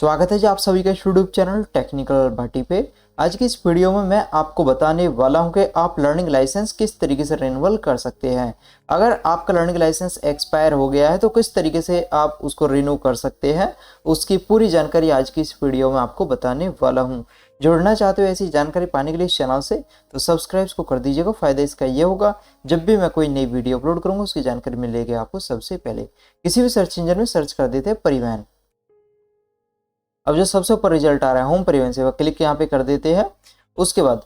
स्वागत है जी आप सभी का यूट्यूब चैनल टेक्निकल भट्टी पे। आज की इस वीडियो में मैं आपको बताने वाला हूं कि आप लर्निंग लाइसेंस किस तरीके से रिन्यूअल कर सकते हैं। अगर आपका लर्निंग लाइसेंस एक्सपायर हो गया है तो किस तरीके से आप उसको रिन्यू कर सकते हैं, उसकी पूरी जानकारी आज की इस वीडियो में आपको बताने वाला हूं। जुड़ना चाहते हो ऐसी जानकारी पाने के लिए इस चैनल से तो सब्सक्राइब को कर दीजिएगा। फ़ायदा इसका ये होगा, जब भी मैं कोई नई वीडियो अपलोड करूँगा उसकी जानकारी मिलेगी आपको सबसे पहले। किसी भी सर्च इंजन में सर्च कर देते हैं परिवहन। अब जो सबसे ऊपर रिजल्ट आ रहा है होम परिवहन सेवा, क्लिक यहाँ पे कर देते हैं। उसके बाद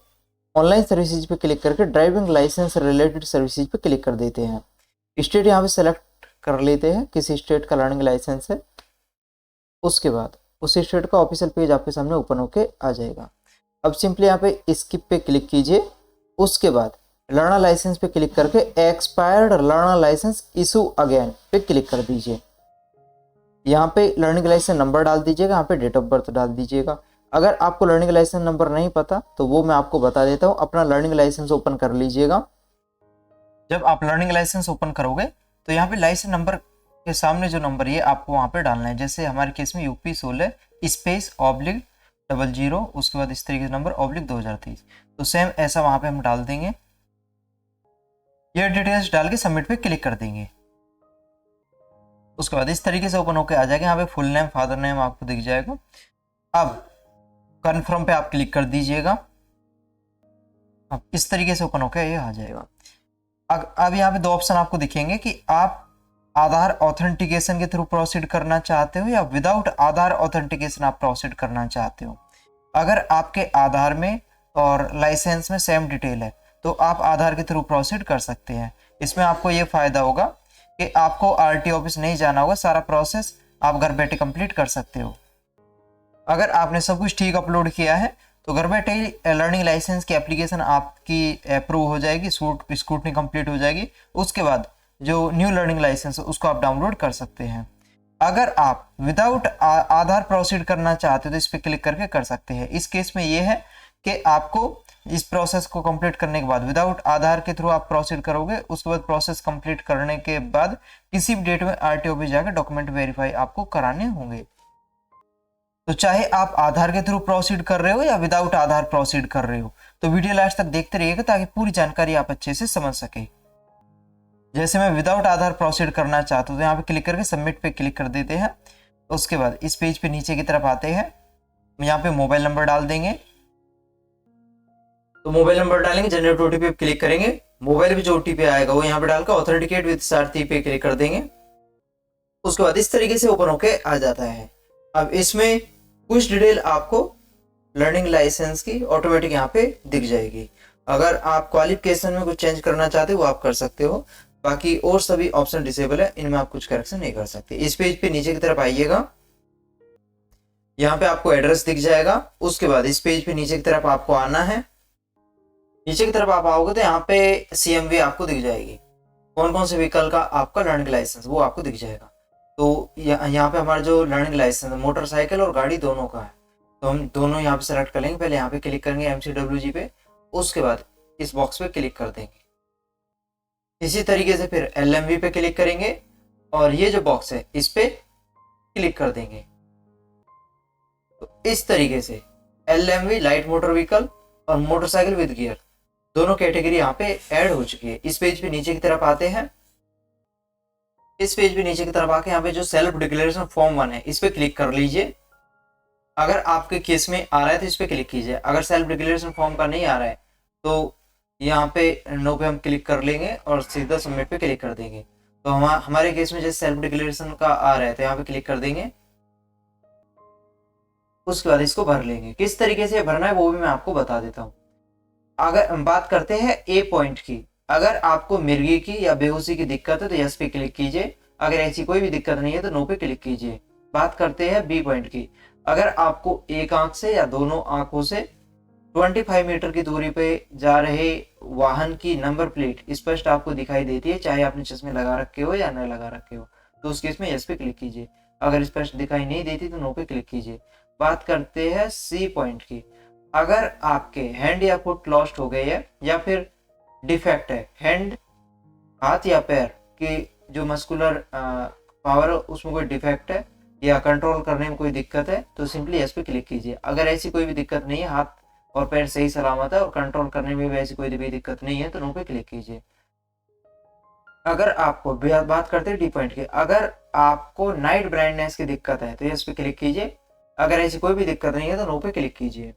ऑनलाइन सर्विसेज पे क्लिक करके ड्राइविंग लाइसेंस रिलेटेड सर्विसेज पे क्लिक कर देते हैं। स्टेट यहाँ पे सेलेक्ट कर लेते हैं, किसी स्टेट का लर्निंग लाइसेंस है। उसके बाद उस स्टेट का ऑफिशियल पेज आपके सामने ओपन होके आ जाएगा। अब सिंपली यहाँ पे स्किप पे क्लिक कीजिए। उसके बाद लर्नर लाइसेंस पे क्लिक करके expired learner licence issue again पे क्लिक कर दीजिए। यहाँ पे लर्निंग लाइसेंस नंबर डाल दीजिएगा, यहाँ पे डेट ऑफ बर्थ डाल दीजिएगा। अगर आपको लर्निंग लाइसेंस नंबर नहीं पता तो वो मैं आपको बता देता हूँ। अपना लर्निंग लाइसेंस ओपन कर लीजिएगा। जब आप लर्निंग लाइसेंस ओपन करोगे तो यहाँ पे लाइसेंस नंबर के सामने जो नंबर ये आपको वहाँ पे डालना है। जैसे हमारे केस में UP16 स्पेस /00, उसके बाद इस तरीके से नंबर /2023, तो सेम ऐसा वहाँ पे हम डाल देंगे। ये डिटेल्स डाल के सबमिट पे क्लिक कर देंगे। उसके बाद इस तरीके से ओपन होकर आ जाएगा। यहाँ पे फुल नेम, फादर नेम आपको दिख जाएगा। अब कन्फर्म पे आप क्लिक कर दीजिएगा। अब इस तरीके से ओपन होकर ये आ जाएगा। अब यहाँ पे दो ऑप्शन आपको दिखेंगे कि आप आधार ऑथेंटिकेशन के थ्रू प्रोसीड करना चाहते हो या विदाउट आधार ऑथेंटिकेशन आप प्रोसीड करना चाहते हो। अगर आपके आधार में और लाइसेंस में सेम डिटेल है तो आप आधार के थ्रू प्रोसीड कर सकते हैं। इसमें आपको ये फायदा होगा कि आपको RT ऑफिस नहीं जाना होगा, सारा प्रोसेस आप घर बैठे कंप्लीट कर सकते हो। अगर आपने सब कुछ ठीक अपलोड किया है तो घर बैठे ही लर्निंग लाइसेंस की एप्लीकेशन आपकी अप्रूव हो जाएगी, स्क्रूटनी कंप्लीट हो जाएगी। उसके बाद जो न्यू लर्निंग लाइसेंस है उसको आप डाउनलोड कर सकते हैं। अगर आप विदाउट आधार प्रोसीड करना चाहते हो तो इस पर क्लिक करके कर सकते हैं। इस केस में ये है कि आपको इस प्रोसेस को कंप्लीट करने के बाद विदाउट आधार के थ्रू आप प्रोसीड करोगे। उसके बाद प्रोसेस कंप्लीट करने के बाद किसी भी डेट में RT ऑफिस जाकर डॉक्यूमेंट वेरीफाई आपको कराने होंगे। तो चाहे आप आधार के थ्रू प्रोसीड कर रहे हो या विदाउट आधार प्रोसीड कर रहे हो, तो वीडियो लास्ट तक देखते रहिएगा ताकि पूरी जानकारी आप अच्छे से समझ सके। जैसे मैं विदाउट आधार प्रोसीड करना चाहता हूँ तो यहाँ पे क्लिक करके सबमिट पे क्लिक कर देते हैं। उसके बाद इस पेज पे नीचे की तरफ आते हैं, यहाँ पे मोबाइल नंबर डाल देंगे। तो मोबाइल नंबर डालेंगे, जनरेट OTP पे क्लिक करेंगे। मोबाइल पे जो OTP आएगा वो यहाँ पे डालकर ऑथेंटिकेट विद सारथी पे क्लिक कर देंगे। उसके बाद इस तरीके से ओपन होके आ जाता है। अब इसमें कुछ डिटेल आपको लर्निंग लाइसेंस की ऑटोमेटिक यहाँ पे दिख जाएगी। अगर आप क्वालिफिकेशन में कुछ चेंज करना चाहते हो वो आप कर सकते हो, बाकी और सभी ऑप्शन डिसेबल है, इनमें आप कुछ करेक्शन नहीं कर सकते। इस पेज पे नीचे की तरफ आइएगा, यहाँ पे आपको एड्रेस दिख जाएगा। उसके बाद इस पेज पे नीचे की तरफ आपको आना है। नीचे की तरफ आप आओगे तो यहाँ पे CMV आपको दिख जाएगी, कौन कौन से व्हीकल का आपका लर्निंग लाइसेंस वो आपको दिख जाएगा। तो यहाँ पे हमारा जो लर्निंग लाइसेंस मोटरसाइकिल और गाड़ी दोनों का है, तो हम दोनों यहाँ पे सेलेक्ट कर लेंगे। पहले यहाँ पे क्लिक करेंगे MCWG पे, उसके बाद इस बॉक्स पे क्लिक कर देंगे। इसी तरीके से फिर LMV पे क्लिक करेंगे और ये जो बॉक्स है इस पे क्लिक कर देंगे। तो इस तरीके से LMV लाइट मोटर व्हीकल और मोटरसाइकिल विद गियर दोनों कैटेगरी यहाँ पे ऐड हो चुकी है। इस पेज पे नीचे की तरफ आते हैं। इस पेज पे नीचे की तरफ आके यहाँ पे जो सेल्फ डिक्लेरेशन फॉर्म 1 है इस पे क्लिक कर लीजिए। अगर आपके केस में आ रहा है तो इस पे क्लिक कीजिए। अगर सेल्फ डिक्लेरेशन फॉर्म का नहीं आ रहा है तो यहाँ पे नो पे हम क्लिक कर लेंगे और सीधा सबमिट पे क्लिक कर देंगे। तो हमारे केस में जैसे सेल्फ डिक्लेरेशन का आ रहा है तो यहाँ पे क्लिक कर देंगे। उसके बाद इसको भर लेंगे। किस तरीके से भरना है वो भी मैं आपको बता देता हूँ। अगर हम बात करते हैं A पॉइंट की, अगर आपको मिर्गी की या बेहोशी की दिक्कत है तो यस पे क्लिक कीजिए। अगर ऐसी कोई भी दिक्कत नहीं है तो नो पे क्लिक कीजिए। बात करते हैं B पॉइंट की, अगर आपको एक आंख से या दोनों आंखों से 25 मीटर की दूरी पे जा रहे वाहन की नंबर प्लेट स्पष्ट आपको दिखाई देती है, चाहे आपने चश्मे लगा रखे हो या न लगा रखे हो, तो उस केस में यस पे क्लिक कीजिए। अगर स्पष्ट दिखाई नहीं देती तो नो पे क्लिक कीजिए। बात करते हैं C पॉइंट की, अगर आपके हैंड या फुट लॉस्ट हो गए है या फिर डिफेक्ट है, हैंड हाथ या पैर की जो मस्कुलर पावर है उसमें कोई डिफेक्ट है या कंट्रोल करने में कोई दिक्कत है तो सिंपली यस पे क्लिक कीजिए। अगर ऐसी कोई भी दिक्कत नहीं है, हाथ और पैर सही सलामत है और कंट्रोल करने में भी ऐसी कोई भी दिक्कत नहीं है तो नो पे क्लिक कीजिए। अगर आपको बात करते हैं डी पॉइंट की, अगर आपको नाइट ब्राइटनेस की दिक्कत है तो यस पे क्लिक कीजिए। अगर ऐसी कोई भी दिक्कत नहीं है तो नो पे क्लिक कीजिए।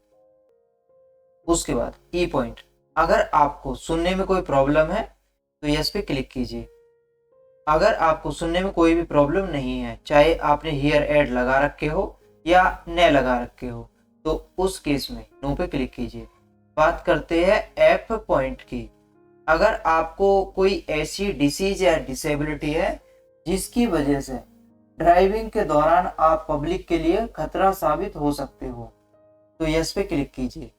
उसके बाद ई पॉइंट, अगर आपको सुनने में कोई प्रॉब्लम है तो यस पे क्लिक कीजिए। अगर आपको सुनने में कोई भी प्रॉब्लम नहीं है, चाहे आपने हीयर एड लगा रखे हो या न लगा रखे हो, तो उस केस में नो पे क्लिक कीजिए। बात करते हैं एफ पॉइंट की, अगर आपको कोई ऐसी डिसीज या डिसेबिलिटी है जिसकी वजह से ड्राइविंग के दौरान आप पब्लिक के लिए खतरा साबित हो सकते हो तो यस पे क्लिक कीजिए।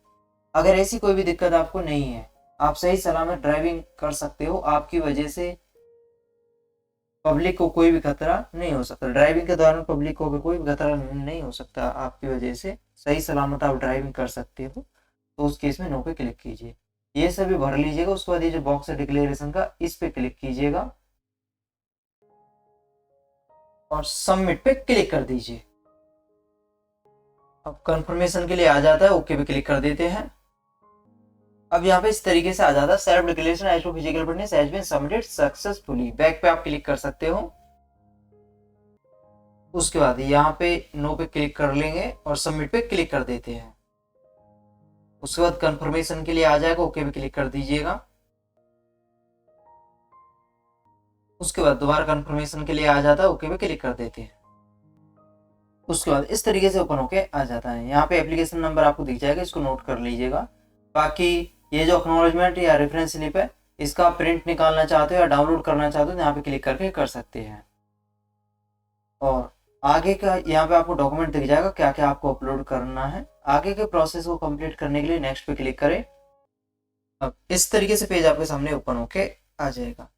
अगर ऐसी कोई भी दिक्कत आपको नहीं है, आप सही सलामत ड्राइविंग कर सकते हो, आपकी वजह से पब्लिक को कोई भी खतरा नहीं हो सकता, ड्राइविंग के दौरान पब्लिक को भी कोई भी खतरा नहीं हो सकता, आपकी वजह से सही सलामत आप ड्राइविंग कर सकते हो, तो उस केस में नो पे क्लिक कीजिए। ये सभी भर लीजिएगा। उसके बाद ये जो बॉक्स है डिक्लेरेशन का, इस पे क्लिक कीजिएगा और सबमिट पे क्लिक कर दीजिए। अब कंफर्मेशन के लिए आ जाता है, ओके पे क्लिक कर देते हैं। अब यहाँ पे इस तरीके से आ जाता है self declaration as to physical fitness has been submitted successfully. Back पे आप क्लिक कर सकते हो। उसके बाद यहाँ पे नो पे क्लिक कर लेंगे और सबमिट पे क्लिक कर देते हैं। उसके बाद कंफर्मेशन के लिए आ जाएगा, ओके पे क्लिक कर दीजिएगा। उसके बाद दोबारा कंफर्मेशन के लिए आ जाता है, ओके पे क्लिक कर देते हैं। उसके बाद इस तरीके से ओपन होके आ जाता है। यहाँ पे एप्लीकेशन नंबर आपको दिख जाएगा, इसको नोट कर लीजिएगा। बाकी ये जो एक्नॉलेजमेंट या रेफरेंस स्लिप है, इसका प्रिंट निकालना चाहते हो या डाउनलोड करना चाहते हो तो यहाँ पे क्लिक करके कर सकते हैं। और आगे का यहाँ पे आपको डॉक्यूमेंट दिख जाएगा क्या क्या आपको अपलोड करना है। आगे के प्रोसेस को कंप्लीट करने के लिए नेक्स्ट पे क्लिक करें। अब इस तरीके से पेज आपके सामने ओपन होके आ जाएगा।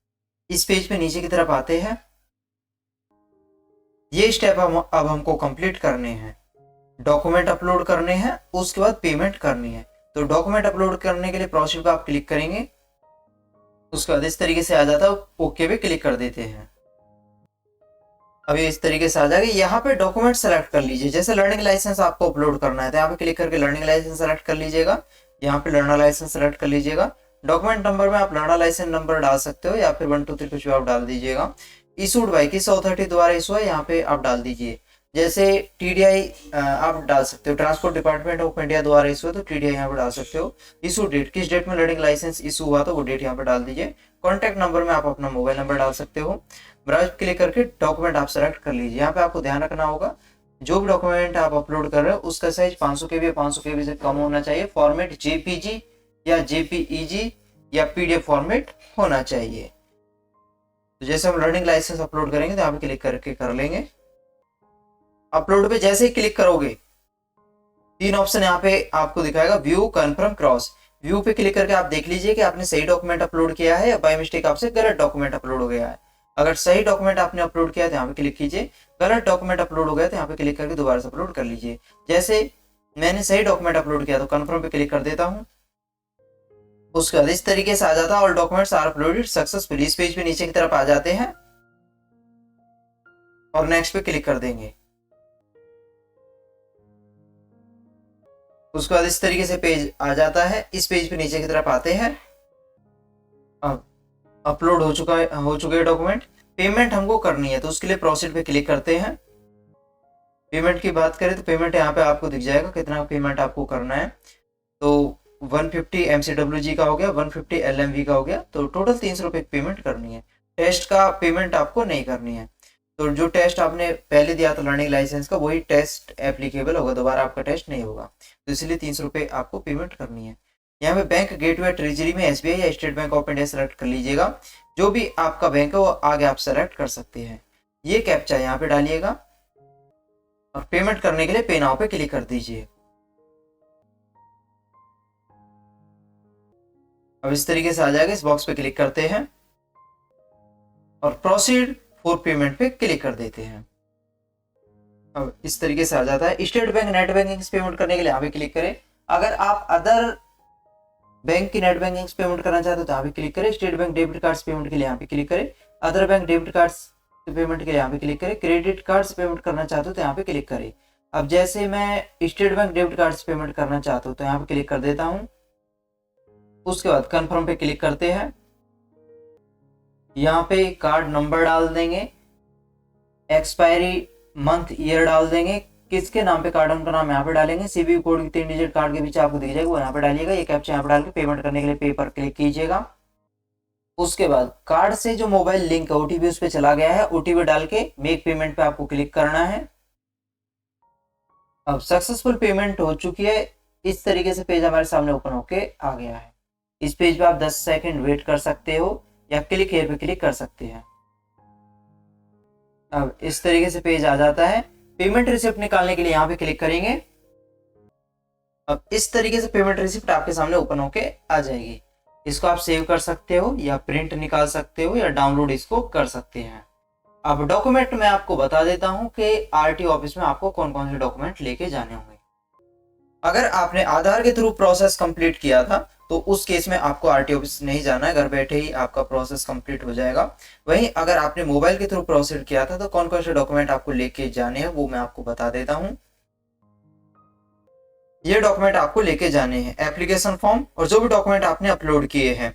इस पेज पे नीचे की तरफ आते हैं। ये स्टेप अब हमको कंप्लीट करने हैं। डॉक्यूमेंट अपलोड करने हैं, उसके बाद पेमेंट करनी है। तो डॉक्यूमेंट अपलोड करने के लिए प्रोसीड पे आप क्लिक करेंगे। उसके बाद इस तरीके से आ जाता है, ओके पे क्लिक कर देते हैं। अभी इस तरीके से आ जाएगा। यहाँ पे डॉक्यूमेंट सेलेक्ट कर लीजिए। जैसे लर्निंग लाइसेंस आपको अपलोड करना है तो यहाँ पे क्लिक करके लर्निंग लाइसेंस सेलेक्ट कर लीजिएगा। यहाँ पे लर्नर लाइसेंस सेलेक्ट कर लीजिएगा। डॉक्यूमेंट नंबर में आप लर्नर लाइसेंस नंबर डाल सकते हो या फिर 1 2 3 कुछ भी आप डाल दीजिएगा। इशूड बाय किस अथॉरिटी द्वारा इशू है यहाँ पे आप डाल दीजिए। जैसे टीडीआई आप डाल सकते हो, ट्रांसपोर्ट डिपार्टमेंट ऑफ इंडिया द्वारा इशू है तो टीडीआई यहाँ पे डाल सकते हो। इशू डेट, किस डेट में लर्निंग लाइसेंस इशू हुआ तो वो डेट यहाँ पे डाल दीजिए। कॉन्टैक्ट नंबर में आप अपना मोबाइल नंबर डाल सकते हो। ब्राउज क्लिक करके डॉक्यूमेंट आप सेलेक्ट कर लीजिए। यहाँ पे आपको ध्यान रखना होगा जो भी डॉक्यूमेंट आप अपलोड कर रहे हो उसका साइज 500 KB या 500 KB से कम होना चाहिए। फॉर्मेट जेपीजी या जेपीईजी या पीडीएफ फॉर्मेट होना चाहिए। तो जैसे हम लर्निंग लाइसेंस अपलोड करेंगे तो यहाँ पे क्लिक करके कर लेंगे। अपलोड पे जैसे ही क्लिक करोगे 3 ऑप्शन यहाँ पे आपको दिखाएगा, व्यू, कंफर्म, क्रॉस। व्यू पे क्लिक करके आप देख लीजिए कि आपने सही डॉक्यूमेंट अपलोड किया है या बाय मिस्टेक आपसे गलत डॉक्यूमेंट अपलोड हो गया है। अगर सही डॉक्यूमेंट आपने अपलोड किया है तो यहाँ पे क्लिक कीजिए। गलत डॉक्यूमेंट अपलोड हो गया तो यहाँ पे क्लिक करके दोबारा से अपलोड कर लीजिए। जैसे मैंने सही डॉक्यूमेंट अपलोड किया तो कंफर्म पे क्लिक कर देता हूँ। उसके बाद इस तरीके से आ जाता है all documents are uploaded successfully. इस पेज पे नीचे की तरफ आ जाते हैं और नेक्स्ट पे क्लिक कर देंगे। उसके बाद इस तरीके से पेज आ जाता है। इस पेज पे नीचे की तरफ आते हैं। अब अपलोड हो चुके डॉक्यूमेंट। पेमेंट हमको करनी है तो उसके लिए प्रोसीड पे क्लिक करते हैं। पेमेंट की बात करें तो पेमेंट यहाँ पे आपको दिख जाएगा कितना पेमेंट आपको करना है। तो 150 MCWG का हो गया, 150 LMV का हो गया, तो टोटल 300 रुपये पेमेंट करनी है। टेस्ट का पेमेंट आपको नहीं करनी है। तो जो टेस्ट आपने पहले दिया था लर्निंग लाइसेंस का वही टेस्ट एप्लीकेबल होगा, दोबारा आपका टेस्ट नहीं होगा। तो इसलिए 300 रुपये आपको पेमेंट करनी है। यहाँ पे बैंक, गेटवे, ट्रेजरी में SBI या state bank of India select कर लीजिएगा। जो भी आपका बैंक है वो आगे आप सेलेक्ट कर सकते हैं। ये कैप्चा यहाँ पे डालिएगा और पेमेंट करने के लिए पे नाउ पे क्लिक कर दीजिए। अब इस तरीके से आ जाएगा। इस बॉक्स पे क्लिक करते हैं और प्रोसीड फॉर पेमेंट पे क्लिक कर देते हैं। अब इस तरीके से आ जाता है। स्टेट बैंक नेट बैंकिंग से पेमेंट करने के लिए यहाँ पे क्लिक करें। अगर आप अदर बैंक की नेट बैंकिंग पेमेंट करना चाहते हो तो यहाँ पे क्लिक करें। State bank debit card payment के लिए यहाँ पे क्लिक करें। Other bank debit card payment के लिए यहाँ पे क्लिक करें। क्रेडिट कार्ड से पेमेंट करना चाहते हो तो यहाँ पे क्लिक करें। अब जैसे मैं स्टेट बैंक डेबिट कार्ड से पेमेंट करना चाहता हूँ तो यहाँ पे क्लिक कर देता हूँ। उसके बाद कंफर्म पे क्लिक करते हैं। यहाँ पे कार्ड नंबर डाल देंगे, एक्सपायरी मंथ ईयर डाल देंगे, किसके नाम पे कार्ड उनका नाम यहाँ पे डालेंगे, सीवीवी कोड की 3 डिजिट कार्ड के पीछे आपको दिख जाएगा वो यहाँ पे डालिएगा। ये कैप्चा यहाँ पे डाल के पेमेंट करने के लिए पे पर क्लिक कीजिएगा। उसके बाद कार्ड से जो मोबाइल लिंक है ओटीपी उस पर चला गया है, ओटीपी डाल के मेक पेमेंट पे आपको क्लिक करना है। अब सक्सेसफुल पेमेंट हो चुकी है। इस तरीके से पेज हमारे सामने ओपन होके आ गया है। इस पेज पे आप 10 सेकंड वेट कर सकते हो या क्लिक हियर पे क्लिक कर सकते हैं। अब इस तरीके से पेज आ जाता है। पेमेंट रिसिप्ट निकालने के लिए यहाँ पे क्लिक करेंगे। अब इस तरीके से पेमेंट रिसिप्ट आपके सामने ओपन होके आ जाएगी। इसको आप सेव कर सकते हो या प्रिंट निकाल सकते हो या डाउनलोड इसको कर सकते हैं। अब डॉक्यूमेंट मैं आपको बता देता हूं कि आरटीओ ऑफिस में आपको कौन कौन से डॉक्यूमेंट लेके जाने होंगे। अगर आपने आधार के थ्रू प्रोसेस कंप्लीट किया था तो उस केस में आपको आरटीओ ऑफिस नहीं जाना है, घर बैठे ही आपका प्रोसेस कंप्लीट हो जाएगा। वहीं अगर आपने मोबाइल के थ्रू प्रोसीड किया था तो कौन कौन से डॉक्यूमेंट आपको लेके जाने हैं वो मैं आपको बता देता हूँ। ये डॉक्यूमेंट आपको लेके जाने हैं, एप्लीकेशन फॉर्म और जो भी डॉक्यूमेंट आपने अपलोड किए हैं,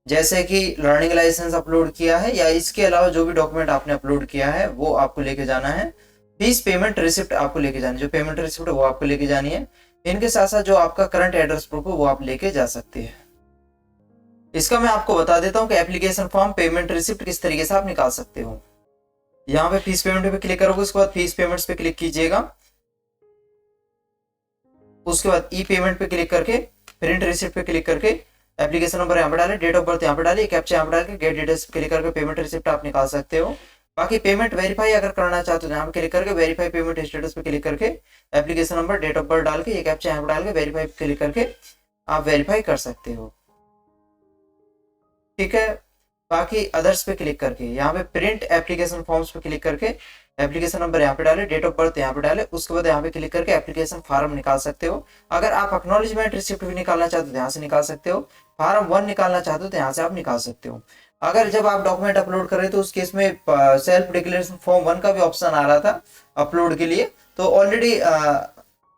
जैसे कि लर्निंग लाइसेंस अपलोड किया है या इसके अलावा जो भी डॉक्यूमेंट आपने अपलोड किया है वो आपको लेके जाना है। फीस पेमेंट रिसिप्ट आपको लेके जानी है, जो पेमेंट रिसिप्ट है वो आपको लेके जानी है। इनके साथ साथ जो आपका करंट एड्रेस प्रूफ है वो आप लेके जा सकते हैं। इसका मैं आपको बता देता हूँ कि एप्लीकेशन फॉर्म, पेमेंट रिसिप्ट किस तरीके से आप निकाल सकते हो। यहाँ पे फीस पेमेंट पे क्लिक करोगे, उसके बाद फीस पेमेंट्स पे क्लिक कीजिएगा। उसके बाद ई पेमेंट पे क्लिक करके प्रिंट रिसिप्ट पे क्लिक करके एप्लीकेशन नंबर यहाँ पे डाले, डेट ऑफ बर्थ यहाँ पे डाले, कैप्चा यहाँ पे डाल के गेट डिटेल्स पे क्लिक करके पेमेंट रिसिप्ट आप निकाल सकते हो। बाकी पेमेंट वेरीफाई अगर करना चाहते हो तो यहाँ पे क्लिक करके वेरीफाई पेमेंट स्टेटस पे क्लिक करके application number, date of birth डाल के ये कैप्चा यहाँ पे डाल के वेरीफाई पे क्लिक करके आप वेरीफाई कर सकते हो। ठीक है। बाकी अदर्स पे क्लिक करके यहाँ पे प्रिंट एप्लीकेशन फॉर्म्स पे क्लिक करके एप्लीकेशन नंबर यहाँ पे डाले, डेट ऑफ बर्थ यहाँ पे डाले, उसके बाद यहाँ पे क्लिक करके एप्लीकेशन फार्म निकाल सकते हो। अगर आप एक्नॉलेजमेंट रिसिप्ट भी निकालना चाहते हो तो यहाँ से निकाल सकते हो। फार्म 1 निकालना चाहते हो तो यहाँ से आप निकाल सकते हो। अगर जब आप डॉक्यूमेंट अपलोड कर रहे तो उस केस में सेल्फ डिक्लेरेशन फॉर्म 1 का भी ऑप्शन आ रहा था अपलोड के लिए, तो ऑलरेडी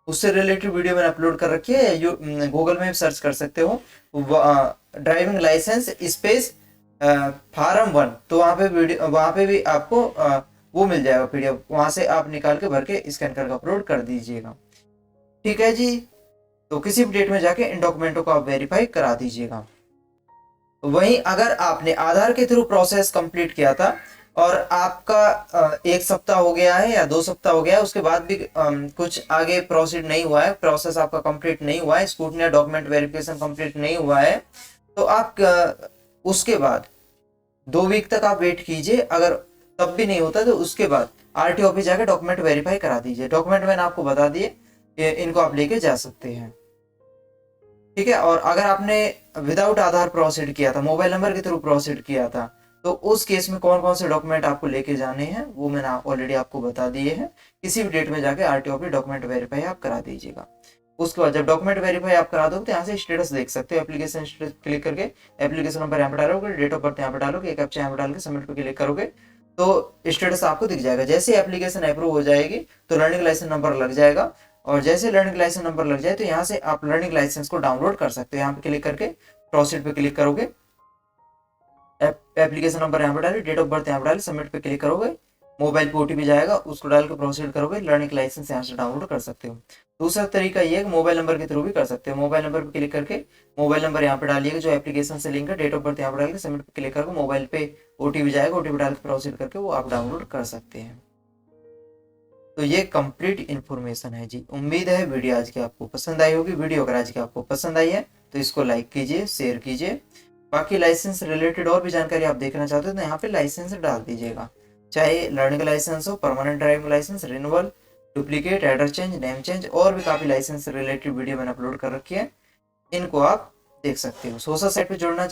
उससे रिलेटेड वीडियो मैंने अपलोड कर रखी है, गूगल में सर्च कर सकते हो ड्राइविंग लाइसेंस स्पेस फार्म 1, तो वहाँ पे भी आपको वो मिल जाएगा पीडीएफ, वहां से आप निकाल के भर के स्कैन करके अपलोड कर दीजिएगा। ठीक है जी। तो किसी भी डेट में जाके इन डॉक्यूमेंटों को आप वेरीफाई करा दीजिएगा। वहीं अगर आपने आधार के थ्रू प्रोसेस कंप्लीट किया था और आपका 1 सप्ताह हो गया है या 2 सप्ताह हो गया है, उसके बाद भी कुछ आगे प्रोसीड नहीं हुआ है, प्रोसेस आपका कंप्लीट नहीं हुआ है, स्क्रूटनी या डॉक्यूमेंट वेरिफिकेशन कंप्लीट नहीं हुआ है, तो आप उसके बाद 2 वीक तक आप वेट कीजिए। अगर तब भी नहीं होता तो उसके बाद आरटीओ ऑफिस जाकर डॉक्यूमेंट वेरीफाई करा दीजिए। डॉक्यूमेंट मैंने आपको बता दिए, इनको आप लेके जा सकते हैं। ठीक है। और अगर आपने विदाउट आधार प्रोसीड किया था, मोबाइल नंबर के थ्रू प्रोसीड किया था, तो उस केस में कौन कौन से डॉक्यूमेंट आपको लेके जाने हैं वो मैंने ऑलरेडी आपको बता दिए हैं। किसी भी डेट में जाके आरटीओ ऑफिस डॉक्यूमेंट वेरीफाई आप करा दीजिएगा। उसके बाद जब डॉक्यूमेंट वेरीफाई आप करा दोगे तो यहाँ से स्टेटस देख सकते हो। एप्लीकेशन स्टेटस क्लिक करके एप्लीकेशन नंबर यहाँ पे डालोगे, डेट ऑफ बर्थ यहाँ पे डालोगे, एक कैप्चा यहाँ पे डाल के सबमिट पे क्लिक करोगे तो स्टेटस आपको दिख जाएगा। जैसे एप्लीकेशन अप्रूव हो जाएगी तो लर्निंग लाइसेंस नंबर लग जाएगा, और जैसे लर्निंग लाइसेंस नंबर लग जाए तो यहाँ से आप लर्निंग लाइसेंस को डाउनलोड कर सकते हो। यहाँ पे क्लिक करके प्रोसीड पे क्लिक करोगे, एप्लीकेशन नंबर यहाँ पे डाले, डेट ऑफ बर्थ यहाँ पे डाले, सबमिट पे क्लिक करोगे, मोबाइल पे ओटीपी जाएगा, उसको डाल के प्रोसीड करोगे, लर्निंग लाइसेंस यहाँ से डाउनलोड कर सकते हो। दूसरा तरीका ये है कि मोबाइल नंबर के थ्रू भी कर सकते हो। मोबाइल नंबर पे क्लिक करके मोबाइल नंबर यहाँ पे डालिएगा जो एप्लीकेशन से लिंक है, डेट ऑफ बर्थ यहाँ पे डाल के सबमिट पे क्लिक करके मोबाइल पे ओटीपी जाएगा, ओटीपी डाल के प्रोसीड करके वो आप डाउनलोड कर सकते हैं। तो ये कंप्लीट इन्फॉर्मेशन है जी। उम्मीद है वीडियो आज की आपको पसंद आई होगी। वीडियो अगर आज की आपको पसंद आई है तो इसको लाइक कीजिए, शेयर कीजिए। बाकी लाइसेंस रिलेटेड और भी जानकारी आप देखना चाहते हो तो यहाँ पे लाइसेंस डाल दीजिएगा, चाहे लर्निंग लाइसेंस हो, permanent driving licence, renewal, duplicate, address change, name change, और भी काफी लाइसेंस रिलेटेड वीडियो मैंने अपलोड कर रखी है, इनको आप देख सकते हो। सोशल साइट पे जुड़ना